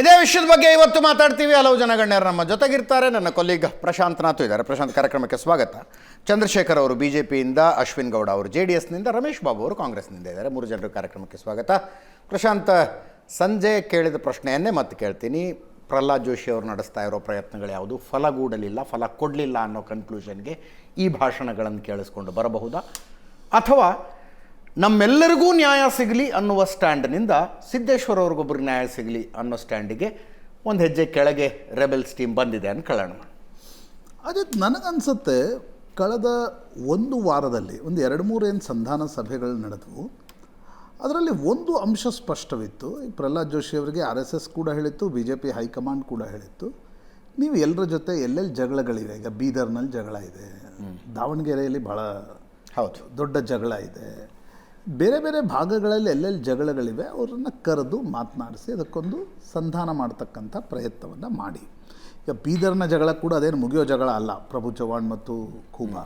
ಇದೇ ವಿಷಯದ ಬಗ್ಗೆ ಇವತ್ತು ಮಾತಾಡ್ತೀವಿ. ಹಲವು ಜನಗಣ್ಯರು ನಮ್ಮ ಜೊತೆಗಿರ್ತಾರೆ. ನನ್ನ ಕೊಲೀಗ್ ಪ್ರಶಾಂತ್ ನಾಥು ಇದ್ದಾರೆ. ಪ್ರಶಾಂತ್, ಕಾರ್ಯಕ್ರಮಕ್ಕೆ ಸ್ವಾಗತ. ಚಂದ್ರಶೇಖರ್ ಅವರು BJPಯಿಂದ, ಅಶ್ವಿನ್ ಗೌಡ ಅವರು JDSನಿಂದ, ರಮೇಶ್ ಬಾಬು ಅವರು ಕಾಂಗ್ರೆಸ್ನಿಂದ ಇದ್ದಾರೆ. 3 ಜನರು ಕಾರ್ಯಕ್ರಮಕ್ಕೆ ಸ್ವಾಗತ. ಪ್ರಶಾಂತ್, ಸಂಜೆ ಕೇಳಿದ ಪ್ರಶ್ನೆಯನ್ನೇ ಮತ್ತೆ ಕೇಳ್ತೀನಿ. ಪ್ರಹ್ಲಾದ್ ಜೋಶಿ ಅವರು ನಡೆಸ್ತಾ ಇರೋ ಪ್ರಯತ್ನಗಳು ಯಾವುದು ಫಲಗೂಡಲಿಲ್ಲ, ಫಲ ಕೊಡಲಿಲ್ಲ ಅನ್ನೋ ಕನ್ಕ್ಲೂಷನ್ಗೆ ಈ ಭಾಷಣಗಳನ್ನು ಕೇಳಿಸ್ಕೊಂಡು ಬರಬಹುದಾ, ಅಥವಾ ನಮ್ಮೆಲ್ಲರಿಗೂ ನ್ಯಾಯ ಸಿಗಲಿ ಅನ್ನುವ ಸ್ಟ್ಯಾಂಡ್ನಿಂದ ಸಿದ್ದೇಶ್ವರ ಅವ್ರಿಗೊಬ್ರಿಗೆ ನ್ಯಾಯ ಸಿಗಲಿ ಅನ್ನೋ ಸ್ಟ್ಯಾಂಡಿಗೆ ಒಂದು ಹೆಜ್ಜೆ ಕೆಳಗೆ ರೆಬೆಲ್ಸ್ ಟೀಮ್ ಬಂದಿದೆ ಅನ್ಕೊಳ್ಳೋಣ. ಅದಕ್ಕೆ ನನಗನ್ಸುತ್ತೆ ಕಳೆದ ಒಂದು ವಾರದಲ್ಲಿ ಒಂದು 2-3 ಏನು ಸಂಧಾನ ಸಭೆಗಳು ನಡೆದವು. ಅದರಲ್ಲಿ ಒಂದು ಅಂಶ ಸ್ಪಷ್ಟವಿತ್ತು. ಈ ಪ್ರಹ್ಲಾದ್ ಜೋಶಿ ಅವರಿಗೆ RSS ಕೂಡ ಹೇಳಿತ್ತು, BJP ಹೈಕಮಾಂಡ್ ಕೂಡ ಹೇಳಿತ್ತು, ನೀವು ಎಲ್ಲರ ಜೊತೆ ಎಲ್ಲೆಲ್ಲಿ ಜಗಳಗಳಿವೆ. ಈಗ ಬೀದರ್ನಲ್ಲಿ ಜಗಳ ಇದೆ, ದಾವಣಗೆರೆಯಲ್ಲಿ ಭಾಳ ದೊಡ್ಡ ಜಗಳ ಇದೆ, ಬೇರೆ ಬೇರೆ ಭಾಗಗಳಲ್ಲಿ ಎಲ್ಲೆಲ್ಲಿ ಜಗಳಗಳಿವೆ ಅವರನ್ನು ಕರೆದು ಮಾತನಾಡಿಸಿ ಅದಕ್ಕೊಂದು ಸಂಧಾನ ಮಾಡ್ತಕ್ಕಂಥ ಪ್ರಯತ್ನವನ್ನು ಮಾಡಿ. ಈಗ ಬೀದರ್ನ ಜಗಳ ಕೂಡ ಅದೇನು ಮುಗಿಯೋ ಜಗಳ ಅಲ್ಲ, ಪ್ರಭು ಚವ್ಹಾಣ್ ಮತ್ತು ಖೂಬಾ.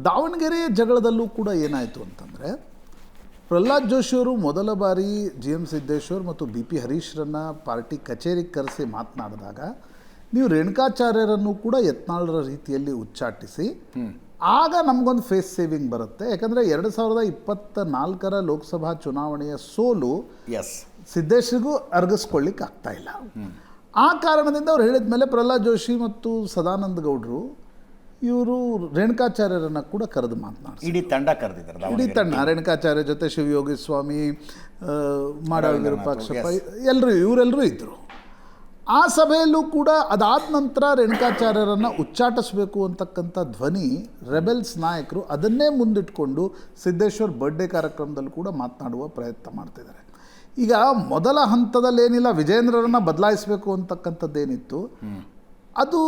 ದಾವಣಗೆರೆಯ ಜಗಳದಲ್ಲೂ ಕೂಡ ಏನಾಯಿತು ಅಂತಂದರೆ, ಪ್ರಹ್ಲಾದ್ ಜೋಶಿಯವರು ಮೊದಲ ಬಾರಿ GM ಸಿದ್ದೇಶ್ವರ್ ಮತ್ತು BP ಹರೀಶ್ರನ್ನ ಪಾರ್ಟಿ ಕಚೇರಿಗೆ ಕರೆಸಿ ಮಾತನಾಡಿದಾಗ ನೀವು ರೇಣುಕಾಚಾರ್ಯರನ್ನು ಕೂಡ ಯತ್ನಾಳರ ರೀತಿಯಲ್ಲಿ ಉಚ್ಚಾಟಿಸಿ ಆಗ ನಮಗೊಂದು ಫೇಸ್ ಸೇವಿಂಗ್ ಬರುತ್ತೆ. ಯಾಕಂದರೆ 2024 ಲೋಕಸಭಾ ಚುನಾವಣೆಯ ಸೋಲು ಸಿದ್ದೇಶ್ವರಿಗೂ ಅರ್ಗಿಸ್ಕೊಳ್ಳಿಕ್ಕೆ ಆಗ್ತಾ ಇಲ್ಲ. ಆ ಕಾರಣದಿಂದ ಅವ್ರು ಹೇಳಿದ ಮೇಲೆ ಪ್ರಹ್ಲಾದ್ ಜೋಶಿ ಮತ್ತು ಸದಾನಂದ ಗೌಡರು ಇವರು ರೇಣುಕಾಚಾರ್ಯರನ್ನು ಕೂಡ ಕರೆದು ಮಾತನಾಡಿಸಿ ಇಡೀ ತಂಡ ಕರೆದಿದ್ದಾರೆ. ಇಡೀ ತಂಡ ರೇಣುಕಾಚಾರ್ಯ ಜೊತೆ ಶಿವಯೋಗಿ ಸ್ವಾಮಿ, ಮಾಡಾಳ್ ವಿರೂಪಾಕ್ಷಪ್ಪ ಇವರೆಲ್ಲರೂ ಇದ್ದರು. ಆ ಸಭೆಯಲ್ಲೂ ಕೂಡ ಅದಾದ ನಂತರ ರೇಣುಕಾಚಾರ್ಯರನ್ನು ಉಚ್ಚಾಟಿಸಬೇಕು ಅಂತಕ್ಕಂಥ ಧ್ವನಿ ರೆಬೆಲ್ಸ್ ನಾಯಕರು ಅದನ್ನೇ ಮುಂದಿಟ್ಕೊಂಡು ಸಿದ್ದೇಶ್ವರ್ ಬರ್ಡೇ ಕಾರ್ಯಕ್ರಮದಲ್ಲೂ ಕೂಡ ಮಾತನಾಡುವ ಪ್ರಯತ್ನ ಮಾಡ್ತಿದ್ದಾರೆ. ಈಗ ಮೊದಲ ಹಂತದಲ್ಲಿ ಏನಿಲ್ಲ, ವಿಜೇಂದ್ರರನ್ನು ಬದಲಾಯಿಸಬೇಕು ಅಂತಕ್ಕಂಥದ್ದೇನಿತ್ತು ಅದು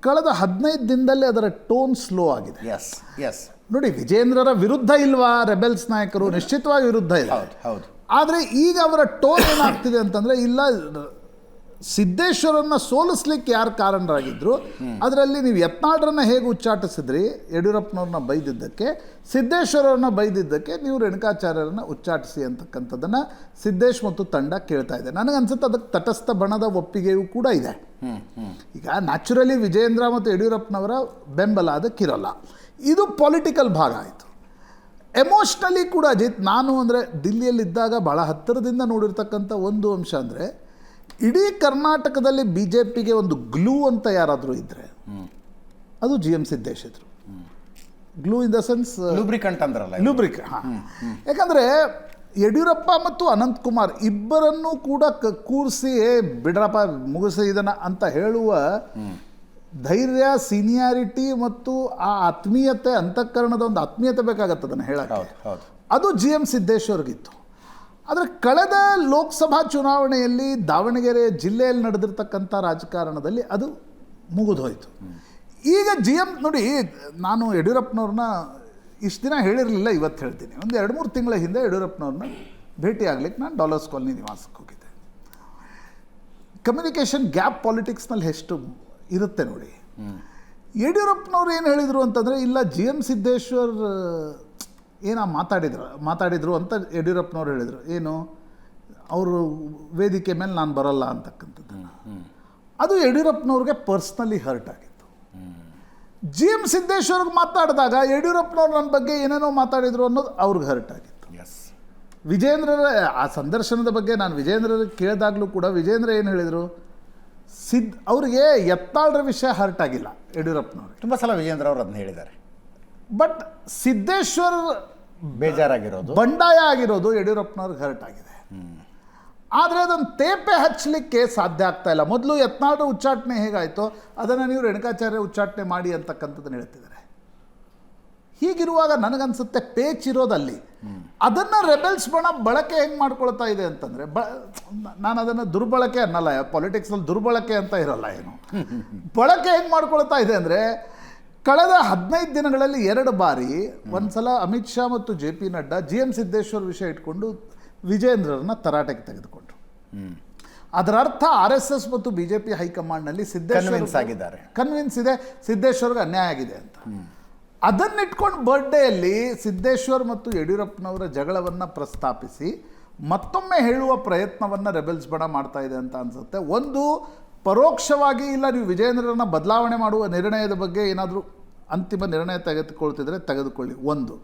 ಕಳೆದ 15 ದಿನದಲ್ಲಿ ಅದರ ಟೋನ್ ಸ್ಲೋ ಆಗಿದೆ. ನೋಡಿ, ವಿಜೇಂದ್ರರ ವಿರುದ್ಧ ಇಲ್ವಾ ರೆಬೆಲ್ಸ್ ನಾಯಕರು? ನಿಶ್ಚಿತವಾಗಿ ವಿರುದ್ಧ ಇಲ್ಲ. ಆದರೆ ಈಗ ಅವರ ಟೋನ್ ಏನಾಗ್ತಿದೆ ಅಂತಂದರೆ, ಇಲ್ಲ ಸಿದ್ದೇಶ್ವರನ್ನ ಸೋಲಿಸ್ಲಿಕ್ಕೆ ಯಾರು ಕಾರಣರಾಗಿದ್ದರು, ಅದರಲ್ಲಿ ನೀವು ಯತ್ನಾಳ್ರನ್ನ ಹೇಗೆ ಉಚ್ಚಾಟಿಸಿದ್ರಿ ಯಡಿಯೂರಪ್ಪನವ್ರನ್ನ ಬೈದಿದ್ದಕ್ಕೆ, ಸಿದ್ದೇಶ್ವರವ್ರನ್ನ ಬೈದಿದ್ದಕ್ಕೆ ನೀವು ರೇಣುಕಾಚಾರ್ಯರನ್ನ ಉಚ್ಚಾಟಿಸಿ ಅಂತಕ್ಕಂಥದ್ದನ್ನು ಸಿದ್ದೇಶ್ ಮತ್ತು ತಂಡ ಕೇಳ್ತಾ ಇದೆ. ನನಗನ್ಸುತ್ತೆ ಅದಕ್ಕೆ ತಟಸ್ಥ ಬಣದ ಒಪ್ಪಿಗೆಯೂ ಕೂಡ ಇದೆ. ಈಗ ನ್ಯಾಚುರಲಿ ವಿಜೇಂದ್ರ ಮತ್ತು ಯಡಿಯೂರಪ್ಪನವರ ಬೆಂಬಲ ಅದಕ್ಕಿರೋಲ್ಲ. ಇದು ಪೊಲಿಟಿಕಲ್ ಭಾಗ ಆಯಿತು. ಎಮೋಷ್ನಲಿ ಕೂಡ ಅಜಿತ್, ನಾನು ಅಂದರೆ ದಿಲ್ಲಿಯಲ್ಲಿದ್ದಾಗ ಭಾಳ ಹತ್ತಿರದಿಂದ ನೋಡಿರ್ತಕ್ಕಂಥ ಒಂದು ಅಂಶ ಅಂದರೆ, ಇಡೀ ಕರ್ನಾಟಕದಲ್ಲಿ BJPಗೆ ಒಂದು ಗ್ಲೂ ಅಂತ ಯಾರಾದರೂ ಇದ್ದರೆ ಅದು GM ಸಿದ್ದೇಶ್ ಇದ್ರು. Glue in the sense lubricant ಅಂದ್ರಲ್ಲ, ಯಾಕಂದರೆ ಯಡಿಯೂರಪ್ಪ ಮತ್ತು ಅನಂತಕುಮಾರ್ ಇಬ್ಬರನ್ನೂ ಕೂಡ ಕೂರಿಸಿ ಬಿಡ್ರಪ್ಪ ಮುಗಿಸಿ ಇದನ್ನು ಅಂತ ಹೇಳುವ ಧೈರ್ಯ, ಸೀನಿಯಾರಿಟಿ ಮತ್ತು ಆ ಆತ್ಮೀಯತೆ, ಅಂತಃಕರಣದ ಒಂದು ಆತ್ಮೀಯತೆ ಬೇಕಾಗತ್ತೆ ಅದನ್ನು ಹೇಳೋಕ್ಕೆ. ಅದು GM ಸಿದ್ದೇಶ್ವರ್ಗಿತ್ತು. ಆದರೆ ಕಳೆದ ಲೋಕಸಭಾ ಚುನಾವಣೆಯಲ್ಲಿ ದಾವಣಗೆರೆ ಜಿಲ್ಲೆಯಲ್ಲಿ ನಡೆದಿರ್ತಕ್ಕಂಥ ರಾಜಕಾರಣದಲ್ಲಿ ಅದು ಮುಗಿದು ಹೋಯಿತು. ಈಗ GM ನೋಡಿ, ನಾನು ಯಡಿಯೂರಪ್ಪನವ್ರನ್ನ ಇಷ್ಟು ದಿನ ಹೇಳಿರಲಿಲ್ಲ, ಇವತ್ತು ಹೇಳ್ತೀನಿ. ಒಂದು 2-3 ತಿಂಗಳ ಹಿಂದೆ ಯಡಿಯೂರಪ್ಪನವ್ರನ್ನ ಭೇಟಿ ಆಗ್ಲಿಕ್ಕೆ ನಾನು ಡಾಲರ್ಸ್ ಕಾಲನಿ ನಿವಾಸಕ್ಕೆ ಹೋಗಿದ್ದೆ. ಕಮ್ಯುನಿಕೇಷನ್ ಗ್ಯಾಪ್ ಪಾಲಿಟಿಕ್ಸ್ನಲ್ಲಿ ಎಷ್ಟು ಇರುತ್ತೆ ನೋಡಿ. ಯಡಿಯೂರಪ್ಪನವ್ರು ಏನು ಹೇಳಿದರು ಅಂತಂದರೆ, ಇಲ್ಲ GM ಸಿದ್ದೇಶ್ವರ್ ಮಾತಾಡಿದ್ರು ಅಂತ ಯಡಿಯೂರಪ್ಪನವ್ರು ಹೇಳಿದರು. ಏನು, ಅವರು ವೇದಿಕೆ ಮೇಲೆ ನಾನು ಬರಲ್ಲ ಅಂತಕ್ಕಂಥದ್ದನ್ನು. ಅದು ಯಡಿಯೂರಪ್ಪನವ್ರಿಗೆ ಪರ್ಸ್ನಲಿ ಹರ್ಟ್ ಆಗಿತ್ತು. GM ಸಿದ್ದೇಶ್ವರ್ಗೆ ಮಾತಾಡಿದಾಗ ಯಡಿಯೂರಪ್ಪನವ್ರು ನನ್ನ ಬಗ್ಗೆ ಏನೇನೋ ಮಾತಾಡಿದರು ಅನ್ನೋದು ಅವ್ರಿಗೆ ಹರ್ಟ್ ಆಗಿತ್ತು. ವಿಜೇಂದ್ರರ ಆ ಸಂದರ್ಶನದ ಬಗ್ಗೆ ನಾನು ವಿಜೇಂದ್ರರಿಗೆ ಕೇಳಿದಾಗಲೂ ಕೂಡ ವಿಜೇಂದ್ರ ಏನು ಹೇಳಿದರು, ಅವರಿಗೆ ಯತ್ನಾಳ್ರ ವಿಷಯ ಹರ್ಟ್ ಆಗಿಲ್ಲ ಯಡಿಯೂರಪ್ಪನವ್ರಿಗೆ. ತುಂಬ ಸಲ ವಿಜೇಂದ್ರ ಅವರು ಅದನ್ನ ಹೇಳಿದ್ದಾರೆ. ಬಟ್ ಸಿದ್ದೇಶ್ವರ್ ಬೇಜಾರಾಗಿರೋದು, ಬಂಡಾಯ ಆಗಿರೋದು ಯಡಿಯೂರಪ್ಪನವ್ರಿಗೆ ಹರ್ಟ್ ಆಗಿದೆ. ಆದರೆ ಅದನ್ನು ತೇಪೆ ಹಚ್ಚಲಿಕ್ಕೆ ಸಾಧ್ಯ ಆಗ್ತಾ ಇಲ್ಲ. ಮೊದಲು ಯತ್ನಾಳ್ರ ಉಚ್ಚಾಟನೆ ಹೇಗಾಯಿತೋ ಅದನ್ನು ನೀವು ರೇಣುಕಾಚಾರ್ಯ ಉಚ್ಚಾಟನೆ ಮಾಡಿ ಅಂತಕ್ಕಂಥದ್ದನ್ನು ಹೇಳ್ತಿದ್ದಾರೆ. ಹೀಗಿರುವಾಗ ನನಗನ್ಸುತ್ತೆ ಪೇಚಿರೋದಲ್ಲಿ ಅದನ್ನು ರೆಬೆಲ್ಸ್ ಬಣ ಬಳಕೆ ಹೆಂಗೆ ಮಾಡ್ಕೊಳ್ತಾ ಇದೆ ಅಂತಂದರೆ, ನಾನು ಅದನ್ನು ದುರ್ಬಳಕೆ ಅನ್ನಲ್ಲ, ಪಾಲಿಟಿಕ್ಸಲ್ಲಿ ದುರ್ಬಳಕೆ ಅಂತ ಇರೋಲ್ಲ, ಏನು ಬಳಕೆ ಹೆಂಗೆ ಮಾಡ್ಕೊಳ್ತಾ ಇದೆ ಅಂದರೆ, ಕಳೆದ 15 ದಿನಗಳಲ್ಲಿ 2 ಬಾರಿ, ಒಂದು ಸಲ ಅಮಿತ್ ಶಾ ಮತ್ತು JP ನಡ್ಡಾ GM ಸಿದ್ದೇಶ್ವರ್ ವಿಷಯ ಇಟ್ಕೊಂಡು ವಿಜೇಂದ್ರರನ್ನ ತರಾಟೆಗೆ ತೆಗೆದುಕೊಂಡ್ರು. ಅದರ ಅರ್ಥ RSS ಮತ್ತು BJP ಹೈಕಮಾಂಡ್ನಲ್ಲಿ ಕನ್ವಿನ್ಸ್ ಇದೆ ಸಿದ್ದೇಶ್ವರ್ಗೆ ಅನ್ಯಾಯ ಆಗಿದೆ ಅಂತ. ಅದನ್ನಿಟ್ಕೊಂಡು ಬರ್ಡೇಯಲ್ಲಿ ಸಿದ್ದೇಶ್ವರ್ ಮತ್ತು ಯಡಿಯೂರಪ್ಪನವರ ಜಗಳವನ್ನು ಪ್ರಸ್ತಾಪಿಸಿ ಮತ್ತೊಮ್ಮೆ ಹೇಳುವ ಪ್ರಯತ್ನವನ್ನು ರೆಬೆಲ್ಸ್ ಬಣ ಮಾಡ್ತಾ ಇದೆ ಅಂತ ಅನಿಸುತ್ತೆ. ಒಂದು, ಪರೋಕ್ಷವಾಗಿ ಇಲ್ಲ ನೀವು ವಿಜಯೇಂದ್ರರನ್ನ ಬದಲಾವಣೆ ಮಾಡುವ ನಿರ್ಣಯದ ಬಗ್ಗೆ ಏನಾದರೂ ಅಂತಿಮ ನಿರ್ಣಯ ತೆಗೆದುಕೊಳ್ತಿದ್ರೆ ತೆಗೆದುಕೊಳ್ಳಿ, ಒಂದು.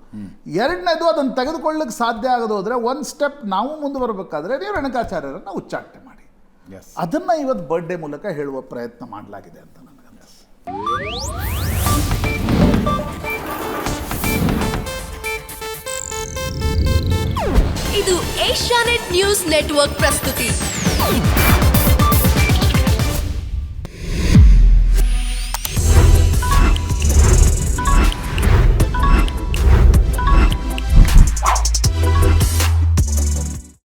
ಎರಡನೇದು, ಅದನ್ನು ತೆಗೆದುಕೊಳ್ಳಕ್ಕೆ ಸಾಧ್ಯ ಆಗದು ಹೋದರೆ ಒಂದು ಸ್ಟೆಪ್ ನಾವು ಮುಂದುವರಬೇಕಾದ್ರೆ ನೀವು ರೇಣುಕಾಚಾರ್ಯರನ್ನು ಉಚ್ಚಾಟನೆ ಮಾಡಿ. ಅದನ್ನು ಇವತ್ತು ಬರ್ಡೇ ಮೂಲಕ ಹೇಳುವ ಪ್ರಯತ್ನ ಮಾಡಲಾಗಿದೆ ಅಂತ ನನಗನ್ನಿಸ್ತು. ಇದು ಏಷ್ಯಾನೆಟ್ ನ್ಯೂಸ್ ನೆಟ್ವರ್ಕ್ ಪ್ರಸ್ತುತಿ.